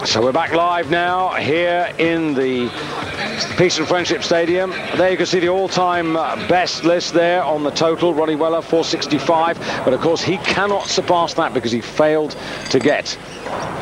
So we're back live now here in the Peace and Friendship Stadium. There you can see the all-time best list there on the total. Ronnie Weller, 465. But of course he cannot surpass that because he failed to get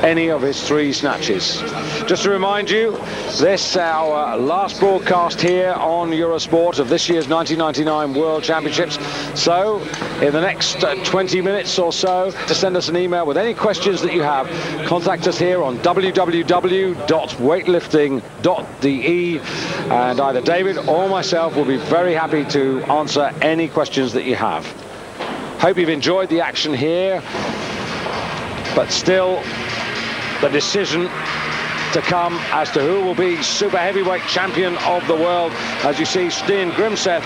any of his 3 snatches. Just to remind you, this our last broadcast here on Eurosport of this year's 1999 World Championships. So in the next 20 minutes or so, to send us an email with any questions that you have, contact us here on www.weightlifting.de, and either David or myself will be very happy to answer any questions that you have. Hope you've enjoyed the action here, but still the decision to come as to who will be super heavyweight champion of the world, as you see Stian Grimseth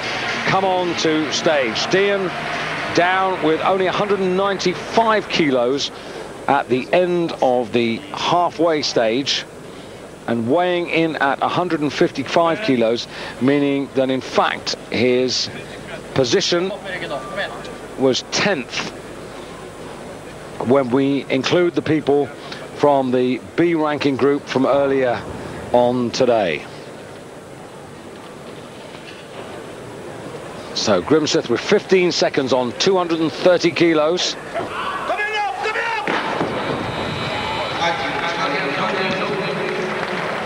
come on to stage. Stian down with only 195 kilos at the end of the halfway stage and weighing in at 155 kilos, meaning that in fact his position was 10th when we include the people from the B ranking group from earlier on today. So Grimseth with 15 seconds on 230 kilos.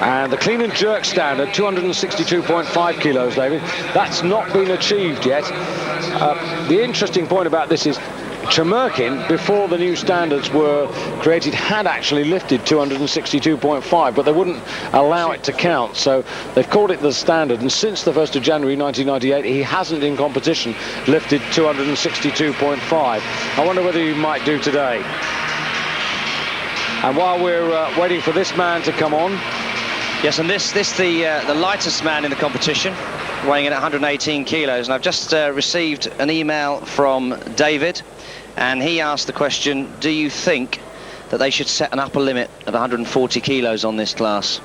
And the clean and jerk standard, 262.5 kilos, David. That's not been achieved yet. The interesting point about this is Chemurkin, before the new standards were created, had actually lifted 262.5, but they wouldn't allow it to count, so they've called it the standard, and since the 1st of January 1998 he hasn't in competition lifted 262.5. I wonder whether he might do today. And while we're waiting for this man to come on, yes, and this the lightest man in the competition, weighing in at 118 kilos, and I've just received an email from David, and he asked the question, do you think that they should set an upper limit at 140 kilos on this class?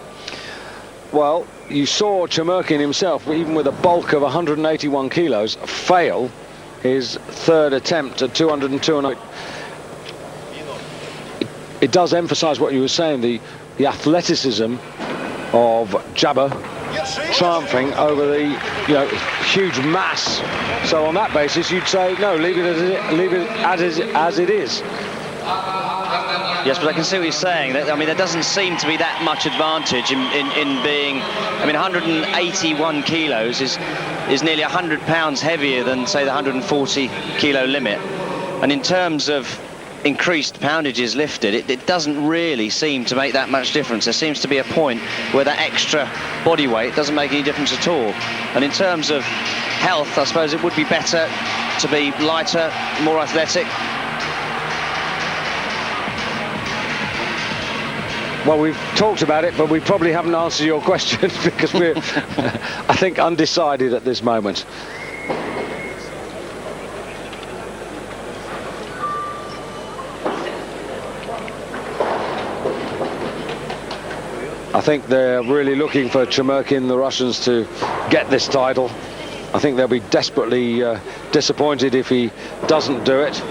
Well, you saw Chemurkin himself, even with a bulk of 181 kilos, fail his 3rd attempt at 202. It does emphasize what you were saying, the athleticism of Jabba triumphing over the huge mass. So on that basis you'd say no, leave it as it is. Yes, but I can see what you're saying. I mean, there doesn't seem to be that much advantage in being, I mean, 181 kilos is nearly 100 pounds heavier than, say, the 140 kilo limit. And in terms of increased poundages lifted, it doesn't really seem to make that much difference. There seems to be a point where that extra body weight doesn't make any difference at all. And in terms of health, I suppose it would be better to be lighter, more athletic. Well, we've talked about it, but we probably haven't answered your question because we're, I think, undecided at this moment. I think they're really looking for Chemurkin, the Russians, to get this title. I think they'll be desperately disappointed if he doesn't do it.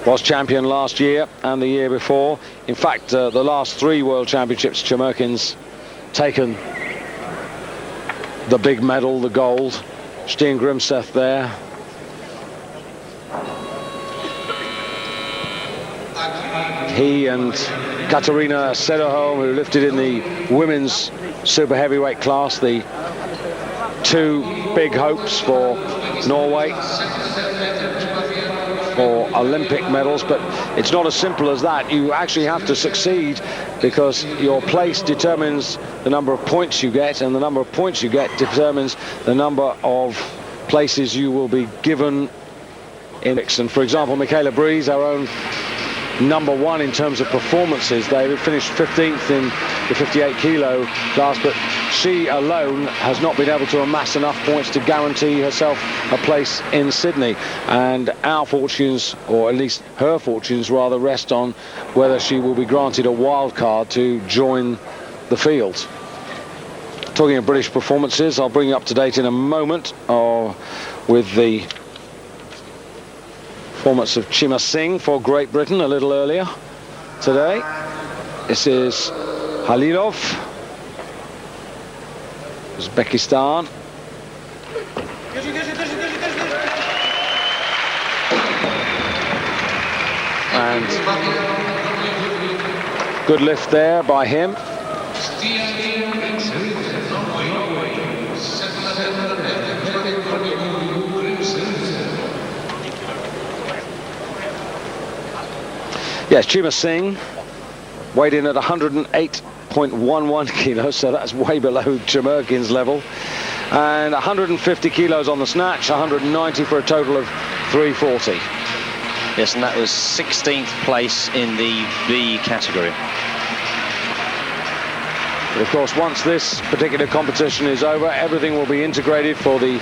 Was champion last year and the year before. In fact, the last 3 World Championships, Chemurkin's taken the big medal, the gold. Stian Grimseth there. He and Katarina Sederholm, who lifted in the women's super heavyweight class, the 2 big hopes for Norway for Olympic medals. But it's not as simple as that. You actually have to succeed because your place determines the number of points you get, and the number of points you get determines the number of places you will be given in. And for example, Michaela Breeze, our own number 1 in terms of performances, they finished 15th in the 58 kilo class, but she alone has not been able to amass enough points to guarantee herself a place in Sydney. And our fortunes, or at least her fortunes rather, rest on whether she will be granted a wild card to join the field. Talking of British performances, I'll bring you up to date in a moment with the performance of Chima Singh for Great Britain a little earlier. today. This is Halilov, Uzbekistan. And good lift there by him. Yes, Chima Singh weighed in at 108.11 kilos, so that's way below Chamerkin's level. And 150 kilos on the snatch, 190 for a total of 340. Yes, and that was 16th place in the B category. But of course, once this particular competition is over, everything will be integrated for the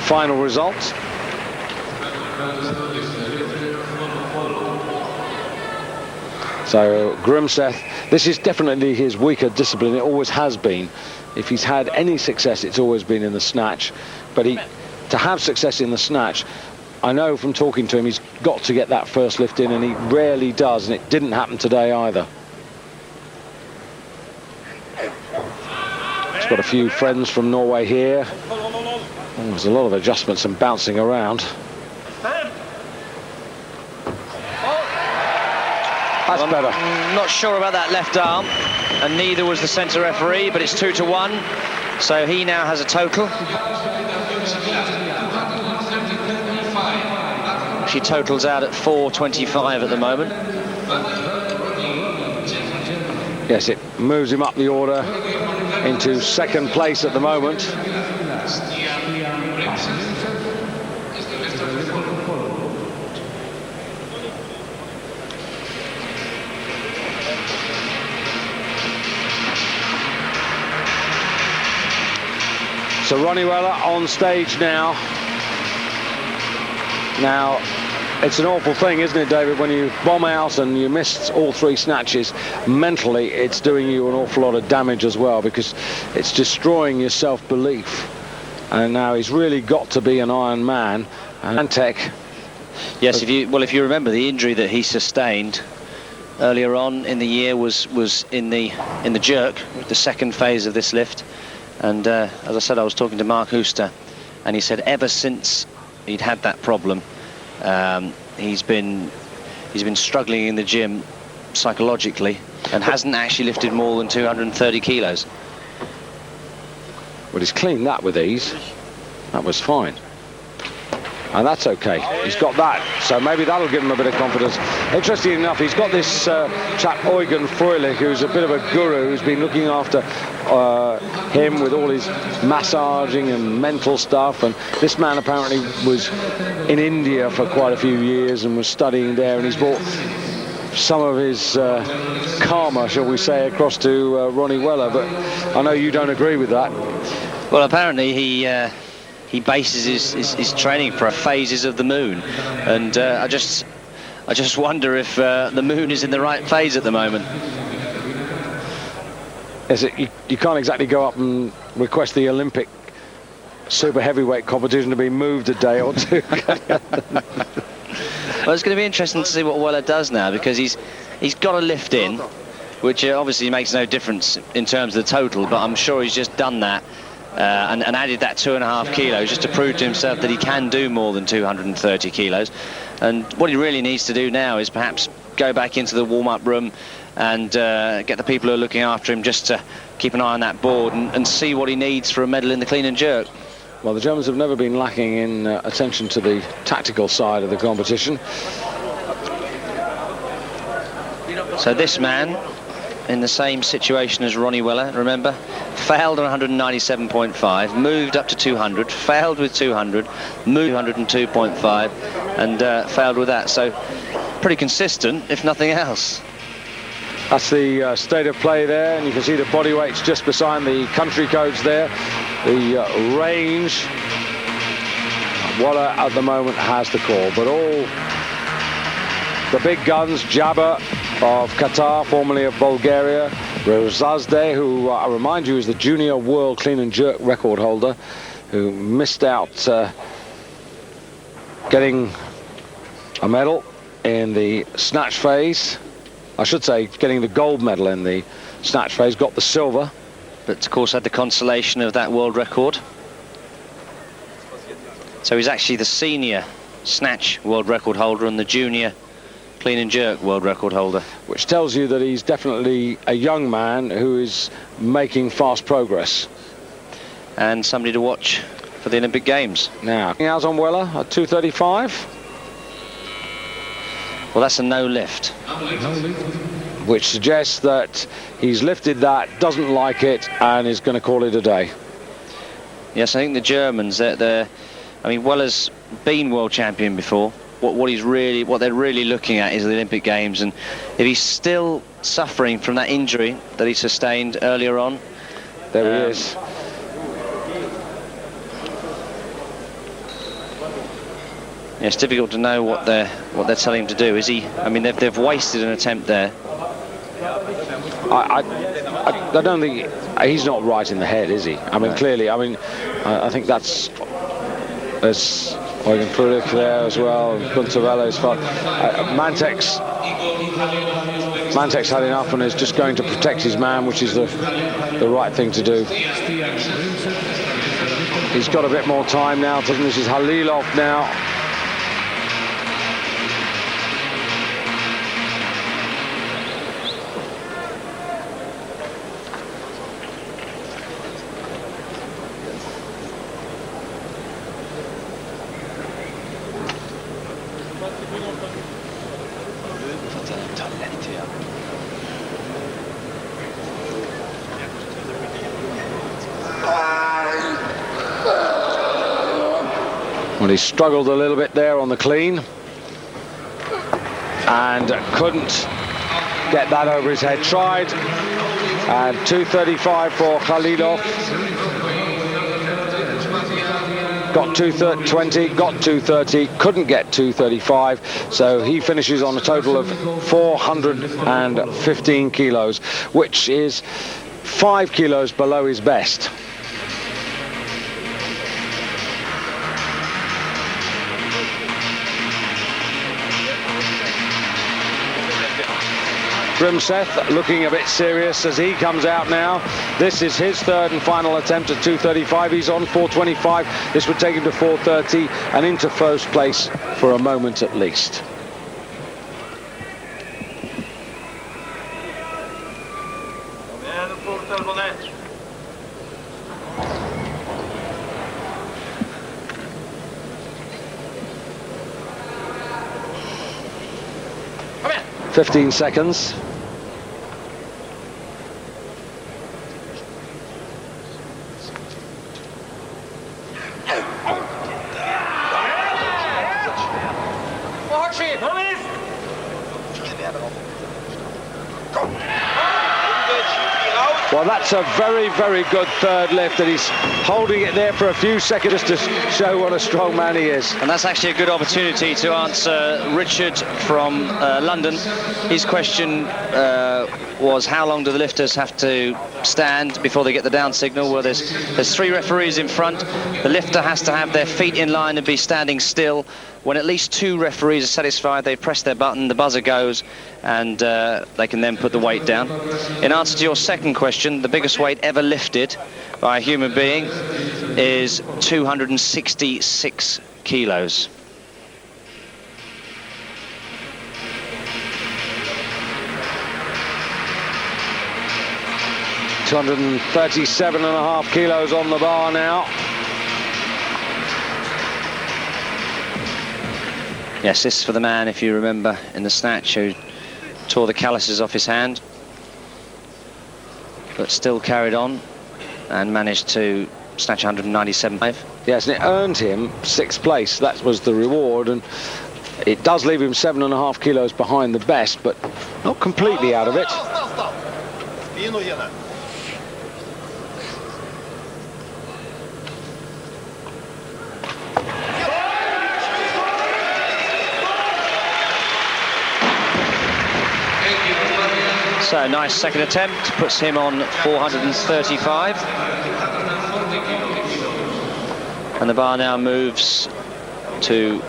final result. So Grimseth, this is definitely his weaker discipline. It always has been. If he's had any success, it's always been in the snatch. But to have success in the snatch, I know from talking to him, he's got to get that first lift in, and he rarely does, and it didn't happen today either. He's got a few friends from Norway here. Oh, there's a lot of adjustments and bouncing around. That's better. I'm not sure about that left arm, and neither was the centre referee, but it's 2-1, so he now has a total. She totals out at 425 at the moment. Yes, it moves him up the order into second place at the moment. So Ronnie Weller on stage now. Now, it's an awful thing, isn't it, David, when you bomb out and you missed all three snatches. Mentally, it's doing you an awful lot of damage as well, because it's destroying your self-belief. And now he's really got to be an Iron Man. And Tech. Yes, if you remember, the injury that he sustained earlier on in the year was in the jerk, the second phase of this lift. And as I said, I was talking to Mark Hooster, and he said ever since he'd had that problem, he's been struggling in the gym psychologically and hasn't actually lifted more than 230 kilos. Well, he's cleaned that with ease. That was fine. And that's okay. He's got that, so maybe that'll give him a bit of confidence. Interesting enough, he's got this chap Eugen Freulich, who's a bit of a guru, who's been looking after him with all his massaging and mental stuff. And this man apparently was in India for quite a few years and was studying there, and he's brought some of his karma, shall we say, across to Ronnie Weller. But I know you don't agree with that. Well, apparently he bases his training for phases of the moon, and I just wonder if the moon is in the right phase at the moment. Is it? You can't exactly go up and request the Olympic super heavyweight competition to be moved a day or two. Well, it's going to be interesting to see what Weller does now, because he's got a lift in, which obviously makes no difference in terms of the total, but I'm sure he's just done that. And added that 2.5 kilos just to prove to himself that he can do more than 230 kilos. And what he really needs to do now is perhaps go back into the warm-up room and get the people who are looking after him just to keep an eye on that board and see what he needs for a medal in the clean and jerk. Well, the Germans have never been lacking in attention to the tactical side of the competition. So this man, in the same situation as Ronnie Weller, remember, failed on 197.5, moved up to 200, failed with 200, moved 102.5, and failed with that. So pretty consistent, if nothing else. That's the state of play there, and you can see the body weights just beside the country codes there. The range, Weller at the moment has the call, but all the big guns, Jabber of Qatar, formerly of Bulgaria, Rezazde, who I remind you is the junior world clean and jerk record holder, who missed out getting a medal in the snatch phase. I should say, getting the gold medal in the snatch phase, got the silver. But of course had the consolation of that world record. So he's actually the senior snatch world record holder and the junior clean and jerk world record holder. Which tells you that he's definitely a young man who is making fast progress. And somebody to watch for the Olympic Games. Now, out on Weller at 2:35. Well, that's a no lift. Which suggests that he's lifted that, doesn't like it, and is going to call it a day. Yes, I think the Germans, I mean, Weller's been world champion before. What they're really looking at is the Olympic Games, and if he's still suffering from that injury that he sustained earlier on, there he is. Yeah, it's difficult to know what they're telling him to do. Is he? I mean, they've wasted an attempt there. I don't think he's not right in the head, is he? I mean, clearly. I mean, I think that's as Eugen Fröhlich there as well. Guntervello's fault. Mantek's had enough and is just going to protect his man, which is the right thing to do. He's got a bit more time now. This is Halilov now. Well, he struggled a little bit there on the clean and couldn't get that over his head. Tried, and 2:35 for Khalilov. Got 2:20, got 2:30, couldn't get 2:35, so he finishes on a total of 415 kilos, which is 5 kilos below his best. Grimseth looking a bit serious as he comes out now. This is his third and final attempt at 2:35. He's on 4:25. This would take him to 4:30 and into first place for a moment at least. Come 15 seconds. Well, that's a very, very good third lift, and he's holding it there for a few seconds to show what a strong man he is. And that's actually a good opportunity to answer Richard from London. His question was, how long do the lifters have to stand before they get the down signal? Well, there's 3 referees in front. The lifter has to have their feet in line and be standing still. When at least 2 referees are satisfied, they press their button, the buzzer goes, and they can then put the weight down. In answer to your second question, the biggest weight ever lifted by a human being is 266 kilos. $237.5 kilos on the bar now. Yes, this is for the man, if you remember, in the snatch who tore the calluses off his hand, but still carried on and managed to snatch 197.5. Yes, and it earned him 6th place. That was the reward, and it does leave him 7.5 kilos behind the best, but not completely out of it. So, nice second attempt, puts him on 435. And the bar now moves to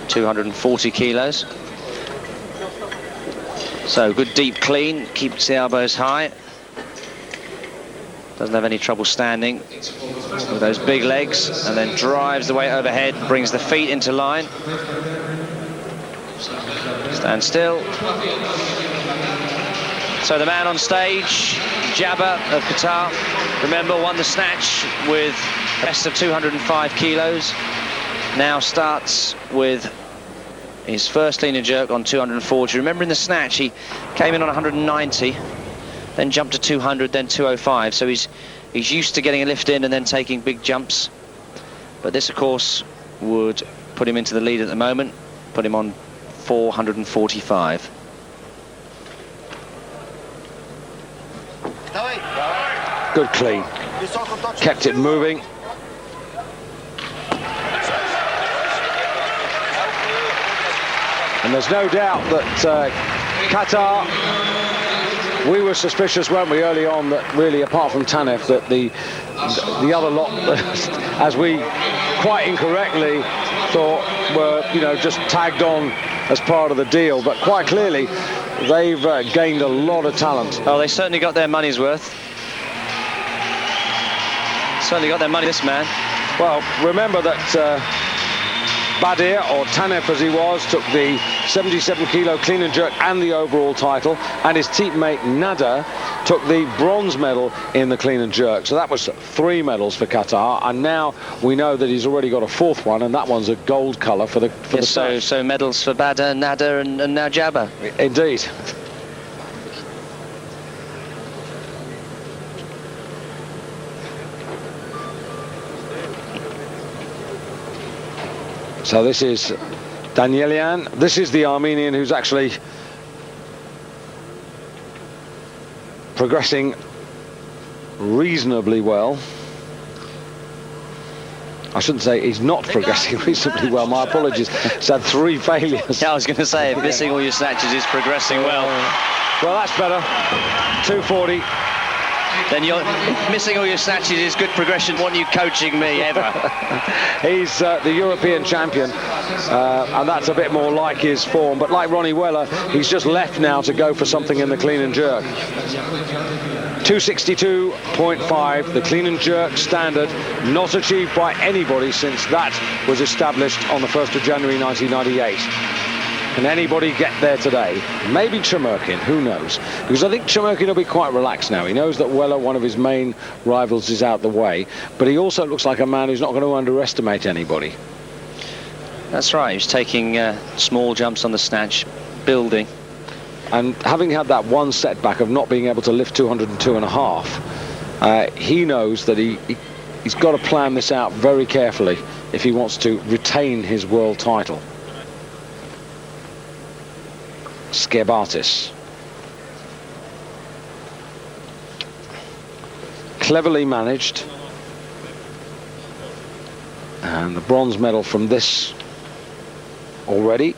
240 kilos. So good deep clean, keeps the elbows high. Doesn't have any trouble standing with those big legs, and then drives the weight overhead, brings the feet into line. Stand still. So the man on stage, Jabba of Qatar, remember, won the snatch with best of 205 kilos. Now starts with his first clean and jerk on 240. Remember, in the snatch he came in on 190, then jumped to 200, then 205. So he's used to getting a lift in and then taking big jumps. But this, of course, would put him into the lead at the moment, put him on 445. Good clean. Kept it moving. And there's no doubt that Qatar, we were suspicious, weren't we, early on, that really, apart from Tanef, that the other lot, as we quite incorrectly thought, were, you know, just tagged on as part of the deal. But quite clearly, they've gained a lot of talent. Oh, they certainly got their money's worth. Certainly got their money, this man. Well, remember that Badir, or Tanef as he was, took the 77-kilo clean and jerk and the overall title, and his teammate Nader took the bronze medal in the clean and jerk. So that was 3 medals for Qatar, and now we know that he's already got a 4th one, and that one's a gold colour for the so medals for Badir, Nader, and now Jabba. Indeed. So this is Danielian. This is the Armenian who's actually progressing reasonably well. I shouldn't say he's not progressing reasonably well. My apologies. He's had 3 failures. Yeah, I was going to say, if missing all your snatches is progressing well. Well, that's better. 240. Then you're missing all your snatches is good progression. Want you coaching me ever? He's the European champion, and that's a bit more like his form. But like Ronnie Weller, he's just left now to go for something in the clean and jerk. 262.5, the clean and jerk standard, not achieved by anybody since that was established on the 1st of January 1998. Can anybody get there today? Maybe Chemurkin, who knows? Because I think Chemurkin will be quite relaxed now. He knows that Weller, one of his main rivals, is out the way, but he also looks like a man who's not going to underestimate anybody. That's right, he's taking small jumps on the snatch, building. And having had that one setback of not being able to lift 202.5, he knows that he's got to plan this out very carefully if he wants to retain his world title. Skebatis. Cleverly managed. And the bronze medal from this already.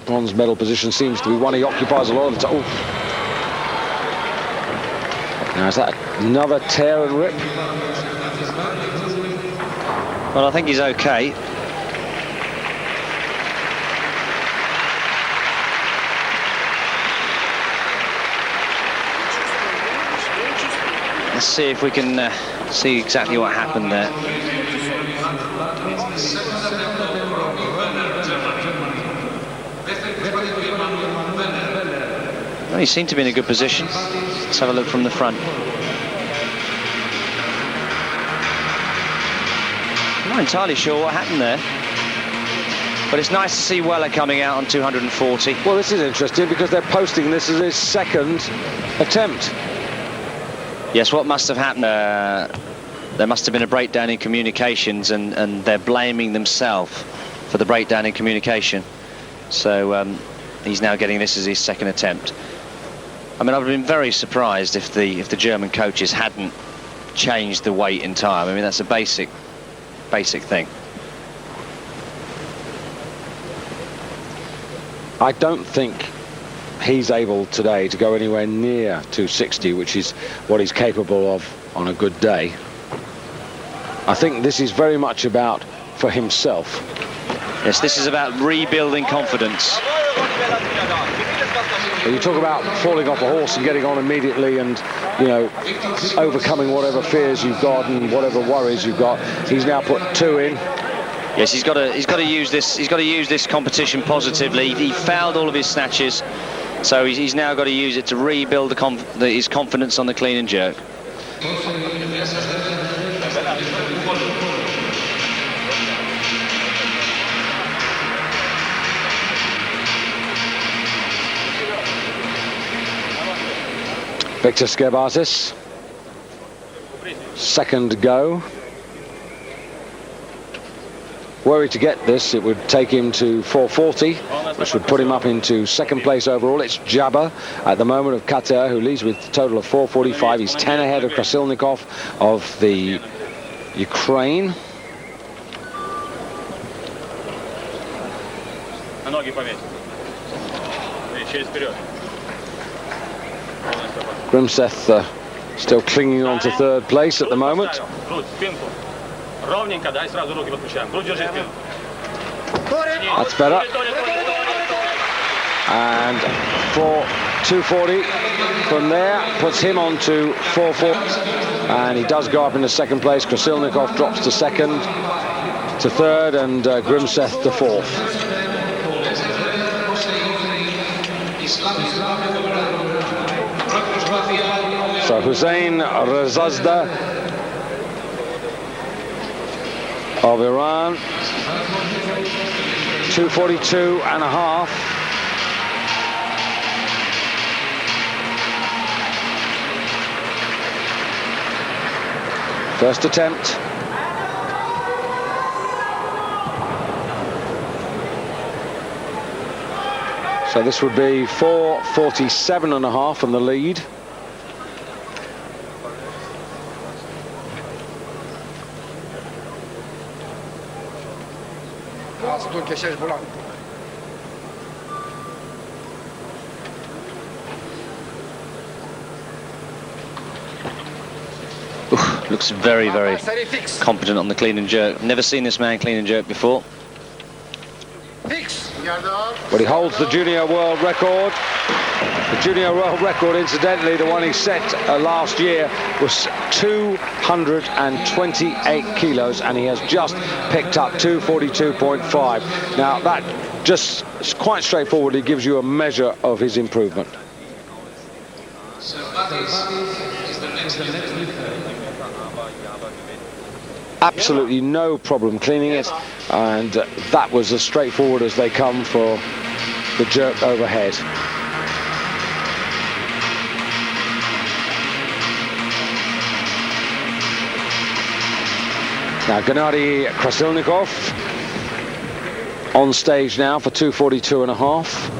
Bronze medal position seems to be one he occupies a lot of the time. Now, is that another tear and rip? Well, I think he's okay. Let's see if we can see exactly what happened there. Well, he seemed to be in a good position. Let's have a look from the front. I'm not entirely sure what happened there, but it's nice to see Weller coming out on 240. Well, this is interesting because they're posting this as his 2nd attempt. Yes, what must have happened? There must have been a breakdown in communications, and they're blaming themselves for the breakdown in communication. So he's now getting this as his 2nd attempt. I mean, I've been very surprised if the German coaches hadn't changed the weight in time. I mean, that's a basic thing. I don't think he's able today to go anywhere near 260, which is what he's capable of on a good day. I think this is very much about for himself. Yes, this is about rebuilding confidence. You talk about falling off a horse and getting on immediately and, you know, overcoming whatever fears you've got and whatever worries you've got. He's now put 2 in. Yes, he's got to use this. He's got to use this competition positively. He fouled all of his snatches, so he's now got to use it to rebuild his confidence on the clean and jerk. Victor Skerbatis, second go. Were he to get this, it would take him to 440, which would put him up into second place overall. It's Jabba at the moment of Qatar, who leads with a total of 445. He's 10 ahead of Krasilnikov of the Ukraine. Grimseth still clinging on to third place at the moment. That's better. And for 240 from there puts him on to 440, and he does go up into second place. Krasilnikov drops to second, to third, and Grimseth to fourth. So Hussein Rezazda of Iran, 242 and a half. First attempt. So this would be 447 and a half from the lead. Looks very, very confident on the clean and jerk. Never seen this man clean and jerk before. But he holds the junior world record. The junior world record, incidentally, the one he set last year, was 228 kilos, and he has just picked up 242.5. Now, that just quite straightforwardly gives you a measure of his improvement. Absolutely no problem cleaning it, and that was as straightforward as they come for the jerk overhead. Now Gennady Krasilnikov on stage now for 242 and a half.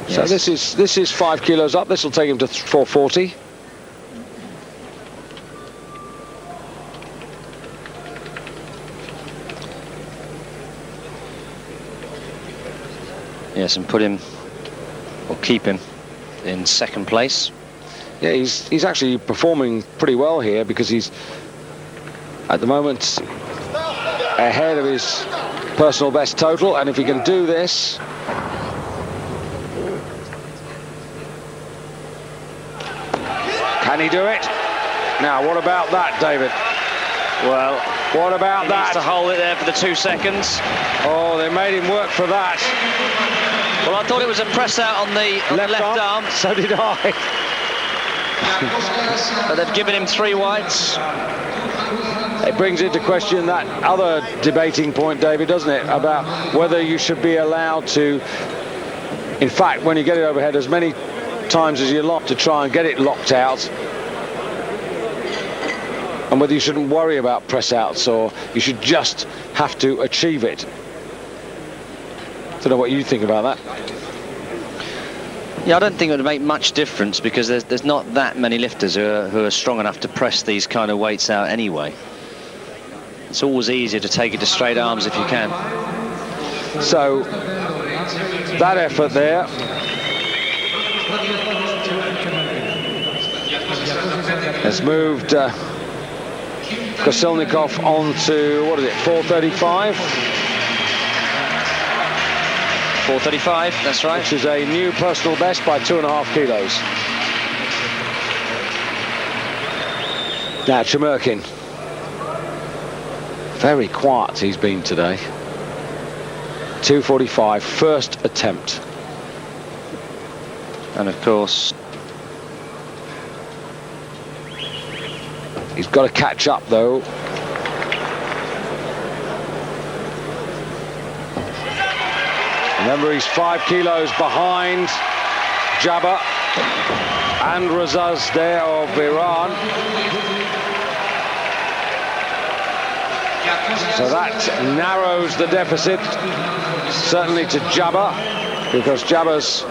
Yes. So this is 5 kilos up. This will take him to 440. Yes, and put him, or keep him, in second place. Yeah, he's actually performing pretty well here, because he's at the moment ahead of his personal best total, and if he can do this, can he do it? Now, what about that, David? Well, what about that? He needs to hold it there for the 2 seconds. Oh, they made him work for that. Well, I thought it was a press out on the left arm. So did I. But they've given him 3 whites. It brings into question that other debating point, David, doesn't it, about whether you should be allowed to, in fact, when you get it overhead, as many times as you like, to try and get it locked out, and whether you shouldn't worry about press outs, or you should just have to achieve it. I don't know what you think about that. Yeah, I don't think it would make much difference, because there's not that many lifters who are strong enough to press these kind of weights out anyway. It's always easier to take it to straight arms if you can. So that effort there has moved Krasilnikov on to, what is it, 435? 4:35, that's right. Which is a new personal best by 2.5 kilos. Now Chemurkin. Very quiet he's been today. 2:45, first attempt. And of course, he's got to catch up though. Remember, he's 5 kilos behind Jabba and Razazdeh of Iran. So that narrows the deficit, certainly to Jabba, because Jabba's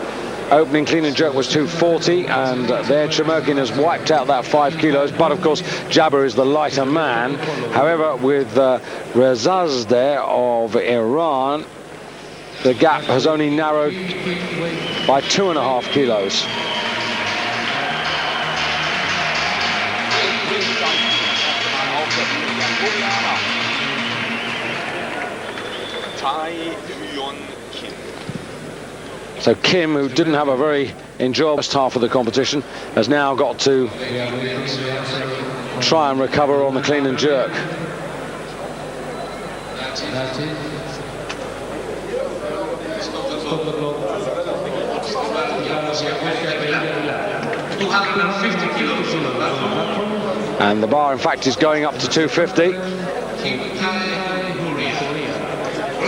opening clean and jerk was 240, and there Chemurkin has wiped out that 5 kilos, but of course Jabba is the lighter man. However, with Razazdeh of Iran, the gap has only narrowed by 2.5 kilos. So Kim, who didn't have a very enjoyable first half of the competition, has now got to try and recover on the clean and jerk. And the bar, in fact, is going up to 250.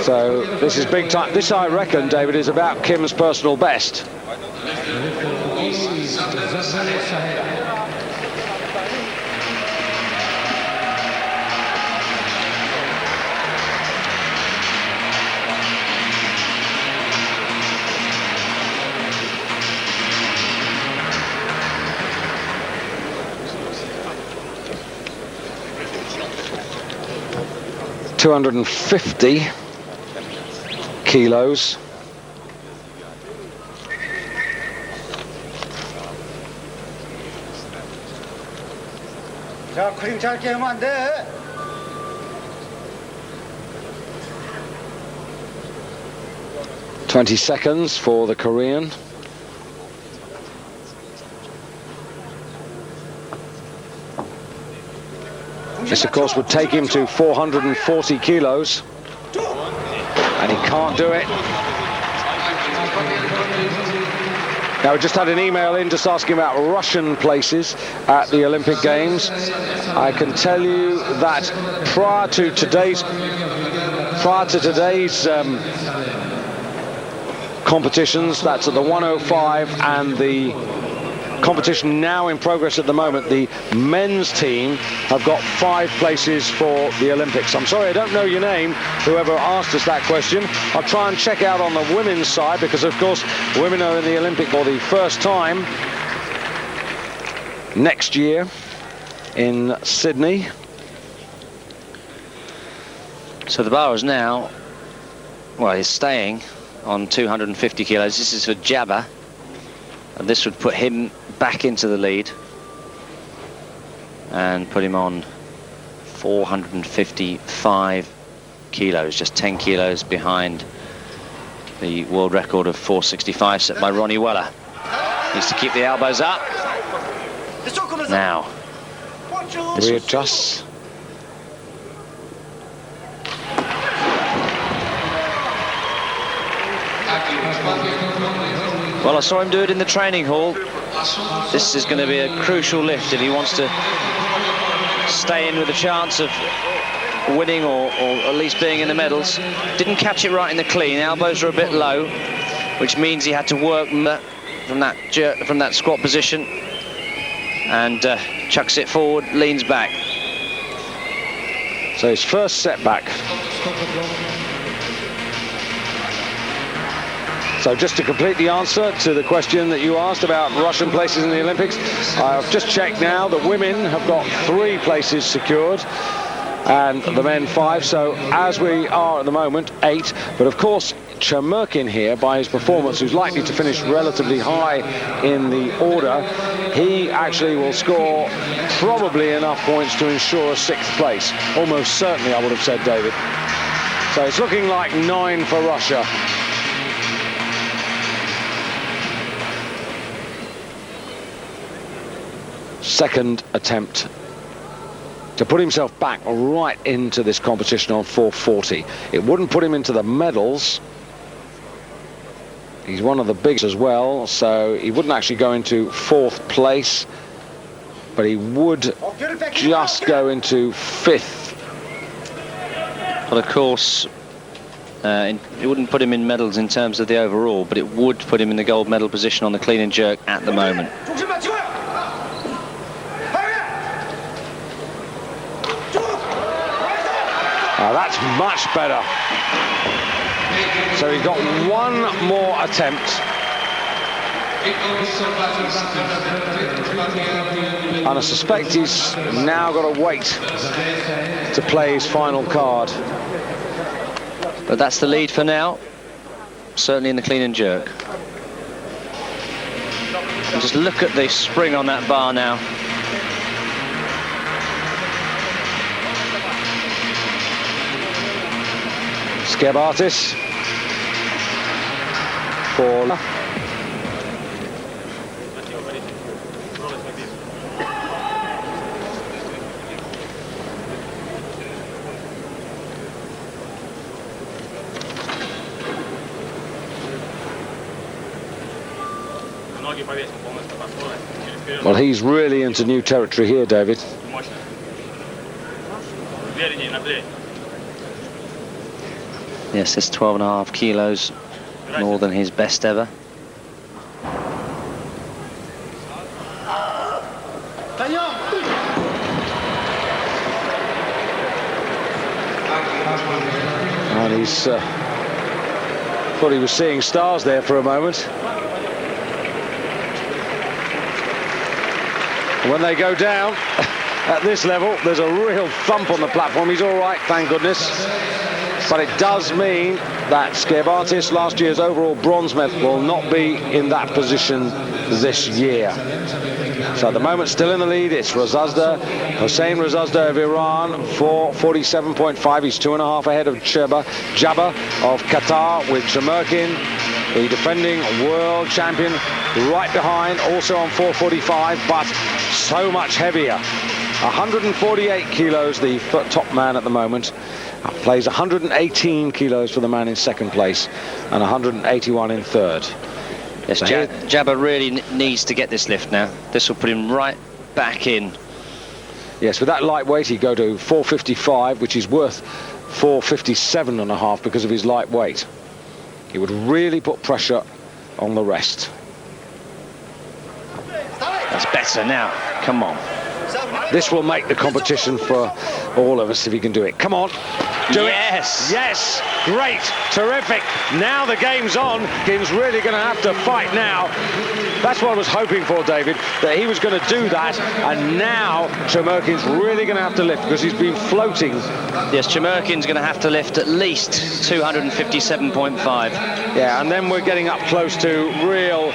So this is big time. This, I reckon, David, is about Kim's personal best. $250 kilos. 자, 크림 짧게 하면 안 돼. 20 seconds for the Korean. This, of course, would take him to 440 kilos. And he can't do it. Now, we just had an email in just asking about Russian places at the Olympic Games. I can tell you that prior to today's competitions, that's at the 105 and the competition now in progress at the moment, the men's team have got 5 places for the Olympics. I'm sorry, I don't know your name, whoever asked us that question. I'll try and check out on the women's side, because of course women are in the Olympic for the first time next year in Sydney. So the bar is now, well, he's staying on 250 kilos. This is for Jabba, and this would put him back into the lead and put him on 455 kilos, just 10 kilos behind the world record of 465 set by Ronnie Weller. Needs to keep the elbows up. Now, readjusts. Well, I saw him do it in the training hall. This is going to be a crucial lift if he wants to stay in with a chance of winning or at least being in the medals. Didn't catch it right in the clean. Elbows are a bit low, which means he had to work from that squat position, and chucks it forward, leans back. So his first setback. So just to complete the answer to the question that you asked about Russian places in the Olympics, I've just checked now. The women have got 3 places secured and the men 5. So as we are at the moment, 8. But of course, Chemurkin here, by his performance, who's likely to finish relatively high in the order, he actually will score probably enough points to ensure a 6th place. Almost certainly, I would have said, David. So it's looking like 9 for Russia. second attempt to put himself back right into this competition on 440. It wouldn't put him into the medals. He's one of the bigs as well, so he wouldn't actually go into 4th place, but he would just go into 5th. Well, of course, it wouldn't put him in medals in terms of the overall, but it would put him in the gold medal position on the clean and jerk at the moment. That's much better. So he's got one more attempt. And I suspect he's now got to wait to play his final card. But that's the lead for now, certainly in the clean and jerk. And just look at the spring on that bar now. Skebartis for well, he's really into new territory here, David. Yes, it's 12.5 kilos more than his best ever. And he's thought he was seeing stars there for a moment. When they go down at this level, there's a real thump on the platform. He's all right, thank goodness. But it does mean that Skebartis, last year's overall bronze medal, will not be in that position this year. So at the moment, still in the lead, it's Razazda, Hossein Razazda of Iran, 447.5. He's 2.5 ahead of Jabba of Qatar, with Chamerkin, the defending world champion, right behind, also on 445, but so much heavier. 148 kilos, the top man at the moment. Plays 118 kilos for the man in second place and 181 in third. Yes, Jabba really needs to get this lift now. This will put him right back in. Yes, with that lightweight, he'd go to 455, which is worth 457.5 because of his lightweight. He would really put pressure on the rest. That's better now. Come on. This will make the competition for all of us if he can do it. Come on. Do it. Yes. Great. Terrific. Now the game's on. Kim's really going to have to fight now. That's what I was hoping for, David, that he was going to do that. And now Chamerkin's really going to have to lift because he's been floating. Yes, Chamerkin's going to have to lift at least 257.5. Yeah, and then we're getting up close to real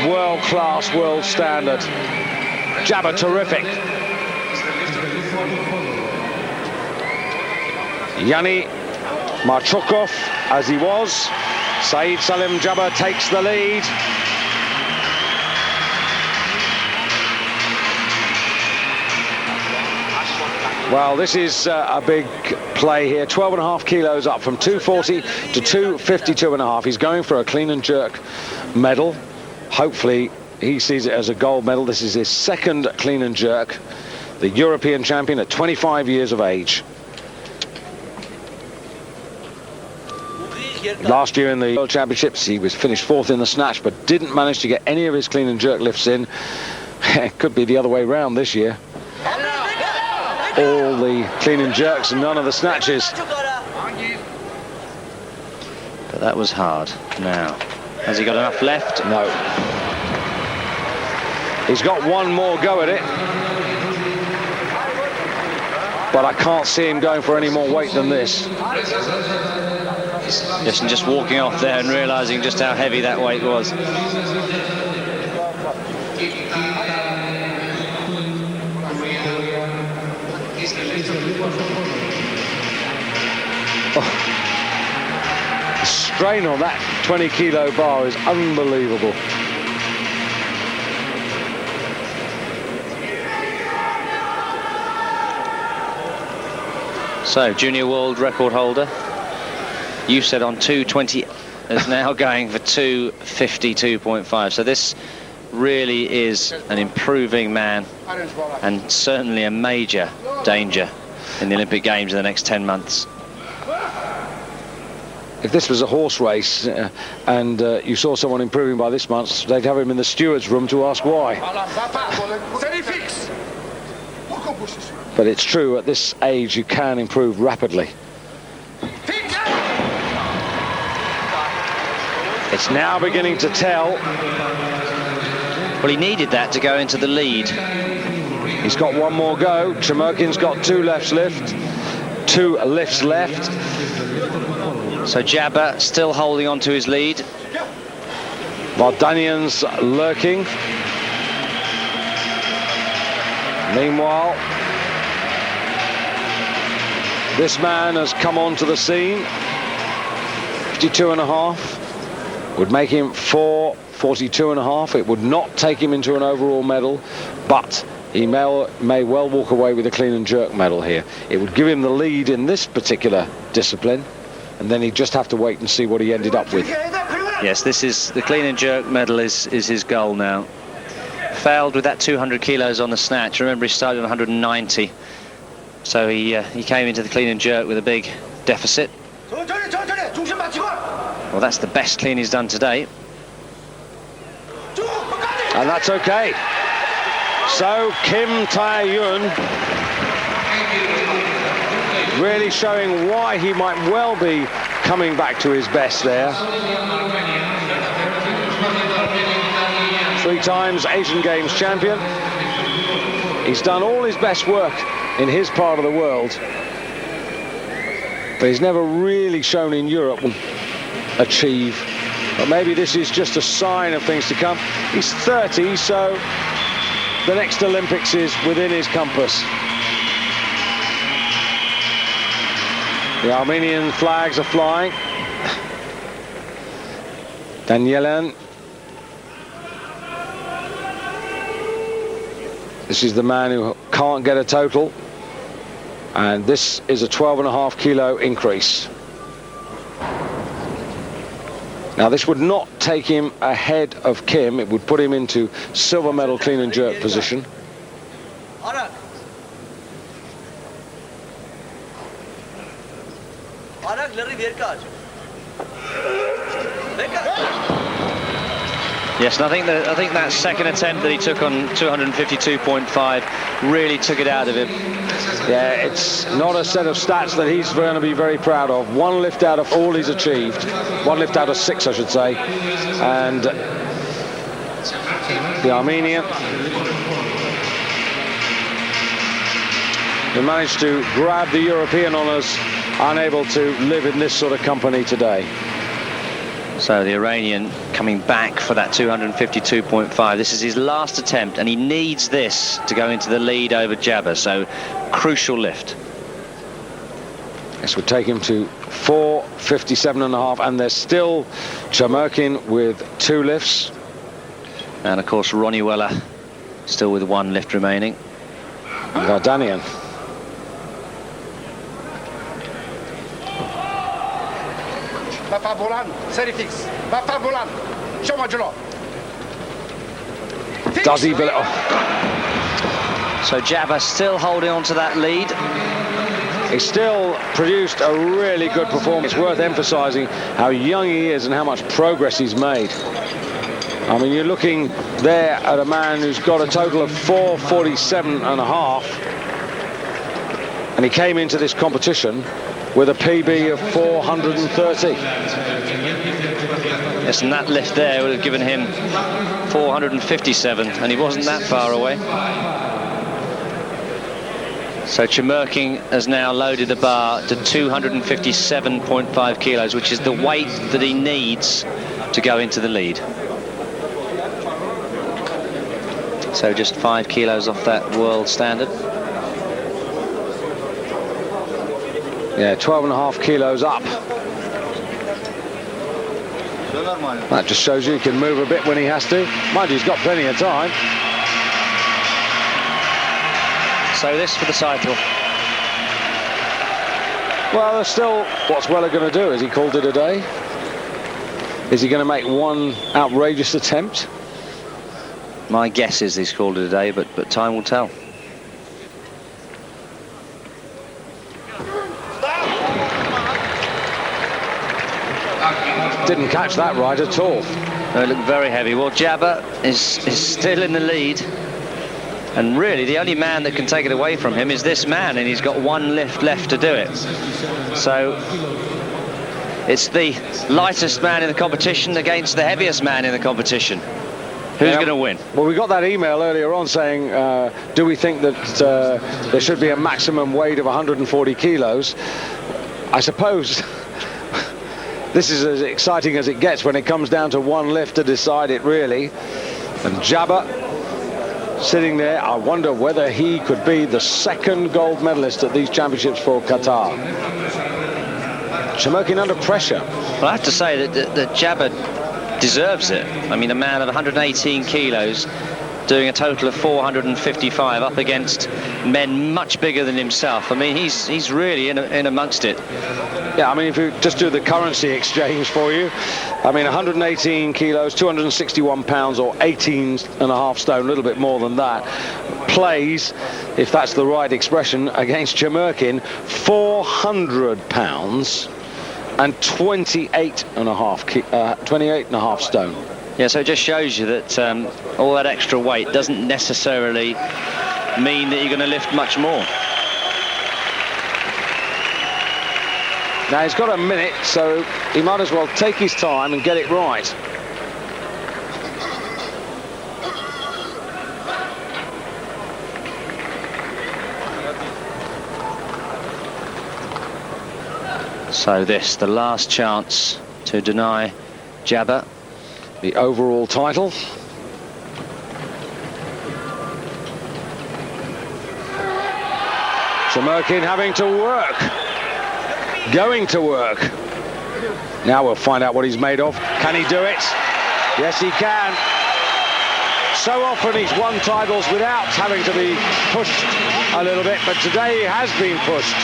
world-class, world standard. Jabba, terrific. Yanni Marchukov, as he was. Saeed Salim Jabba takes the lead. Well, this is a big play here. 12.5 kilos up from 240 to 252.5. He's going for a clean and jerk medal. Hopefully he sees it as a gold medal. This is his second clean and jerk. The European champion at 25 years of age. Last year in the World Championships, he was finished 4th in the snatch, but didn't manage to get any of his clean and jerk lifts in. It could be the other way round this year. All the clean and jerks and none of the snatches. But that was hard. Now, has he got enough left? No. He's got one more go at it. But I can't see him going for any more weight than this. Yes, and just walking off there and realising just how heavy that weight was. Oh. The strain on that 20 kilo bar is unbelievable. So, junior world record holder, you said on 2:20, is now going for 2:52.5. So this really is an improving man, and certainly a major danger in the Olympic Games in the next 10 months. If this was a horse race and you saw someone improving by this much, they'd have him in the steward's room to ask why. But it's true, at this age you can improve rapidly. It's now beginning to tell. Well, he needed that to go into the lead. He's got one more go. Chemurkin's got 2 lifts left. So Jabba still holding on to his lead. Vardanian's lurking. Meanwhile, this man has come onto the scene. 52.5 would make him 4:42.5. It would not take him into an overall medal, but he may well walk away with a clean and jerk medal here. It would give him the lead in this particular discipline, and then he'd just have to wait and see what he ended up with. Yes, this is the clean and jerk medal is his goal now. Failed with that 200 kilos on the snatch. Remember, he started on 190, so he came into the clean and jerk with a big deficit. Well, that's the best clean he's done today. And that's okay. So Kim Tae-yun really showing why he might well be coming back to his best there. 3 times Asian Games champion. He's done all his best work in his part of the world, but he's never really shown in Europe achieve. But maybe this is just a sign of things to come. He's 30, so the next Olympics is within his compass. The Armenian flags are flying. Danielyan. This is the man who can't get a total. And this is a 12.5 kilo increase. Now, this would not take him ahead of Kim. It would put him into silver medal clean and jerk position. Yes, and I think that second attempt that he took on 252.5 really took it out of him. Yeah, it's not a set of stats that he's going to be very proud of. 1 lift out of all he's achieved. 1 lift out of 6, I should say. And the Armenian, who managed to grab the European honours, unable to live in this sort of company today. So the Iranian coming back for that 252.5. This is his last attempt, and he needs this to go into the lead over Jabba. So crucial lift. This would take him to 4:57.5, and there's still Chemurkin with 2 lifts. And of course Ronnie Weller still with 1 lift remaining. And Vardanian. Does he? Oh. So Jabba still holding on to that lead. He still produced a really good performance. It's worth emphasising how young he is and how much progress he's made. I mean, you're looking there at a man who's got a total of 4:47.5, and he came into this competition with a PB of 430. Yes, and that lift there would have given him 457, and he wasn't that far away. So Chemurkin has now loaded the bar to 257.5 kilos, which is the weight that he needs to go into the lead. So just 5 kilos off that world standard. Yeah, 12.5 kilos up. That just shows you he can move a bit when he has to. Mind you, he's got plenty of time. So this for the title. Well, there's still what's Weller going to do? Has he called it a day? Is he going to make one outrageous attempt? My guess is he's called it a day, but time will tell. Didn't catch that right at all. No, it looked very heavy. Well, Jabba is still in the lead. And really, the only man that can take it away from him is this man, and he's got one lift left to do it. So it's the lightest man in the competition against the heaviest man in the competition. Who's going to win? Well, we got that email earlier on saying, do we think that there should be a maximum weight of 140 kilos? I suppose this is as exciting as it gets when it comes down to one lift to decide it, really. And Jabba sitting there, I wonder whether he could be the second gold medalist at these championships for Qatar. Chemurkin under pressure. Well, I have to say that Jabba deserves it. I mean, a man of 118 kilos doing a total of 455 up against men much bigger than himself. I mean, he's really in amongst it. Yeah, I mean, if you just do the currency exchange for you, I mean, 118 kilos, 261 pounds, or 18.5 stone, a little bit more than that, plays, if that's the right expression, against Chemurkin, 400 pounds and 28.5 stone. Yeah, so it just shows you that all that extra weight doesn't necessarily mean that you're going to lift much more. Now he's got a minute, so he might as well take his time and get it right. So this, the last chance to deny Jabba the overall title. Chemurkin having to work. Going to work. Now we'll find out what he's made of. Can he do it? Yes, he can. So often he's won titles without having to be pushed a little bit, but today he has been pushed.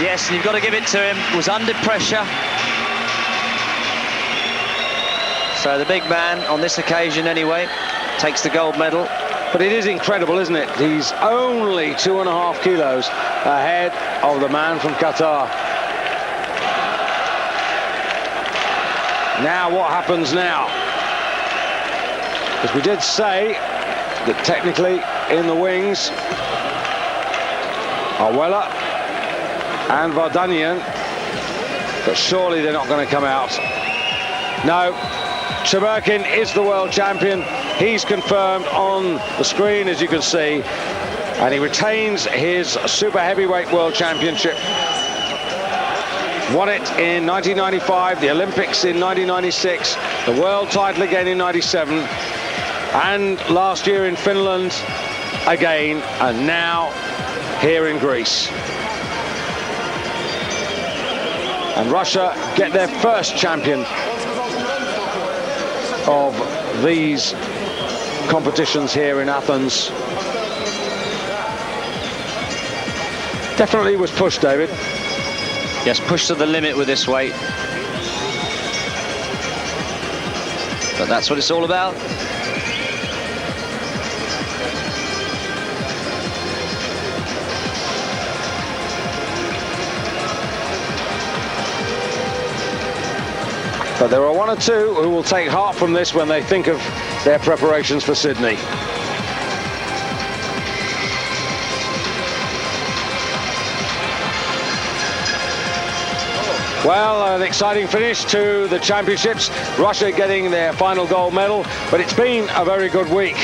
Yes, and you've got to give it to him. Was under pressure. So the big man, on this occasion anyway, takes the gold medal. But it is incredible, isn't it? He's only 2.5 kilos ahead of the man from Qatar. Now what happens now? Because we did say that technically in the wings are Weller and Vardanian, but surely they're not going to come out. No, Chemurkin is the world champion. He's confirmed on the screen, as you can see, and he retains his super heavyweight world championship. Won it in 1995, the Olympics in 1996, the world title again in 97, and last year in Finland again, and now here in Greece. And Russia get their first champion of these competitions here in Athens. Definitely was pushed, David. Yes, pushed to the limit with this weight. But that's what it's all about. But there are one or two who will take heart from this when they think of their preparations for Sydney. Well, an exciting finish to the championships. Russia getting their final gold medal, but it's been a very good week.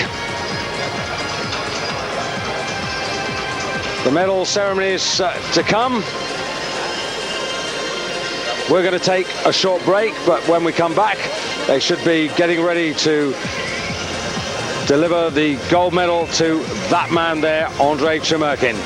The medal ceremony is to come. We're going to take a short break, but when we come back, they should be getting ready to deliver the gold medal to that man there, Andrei Chemurkin.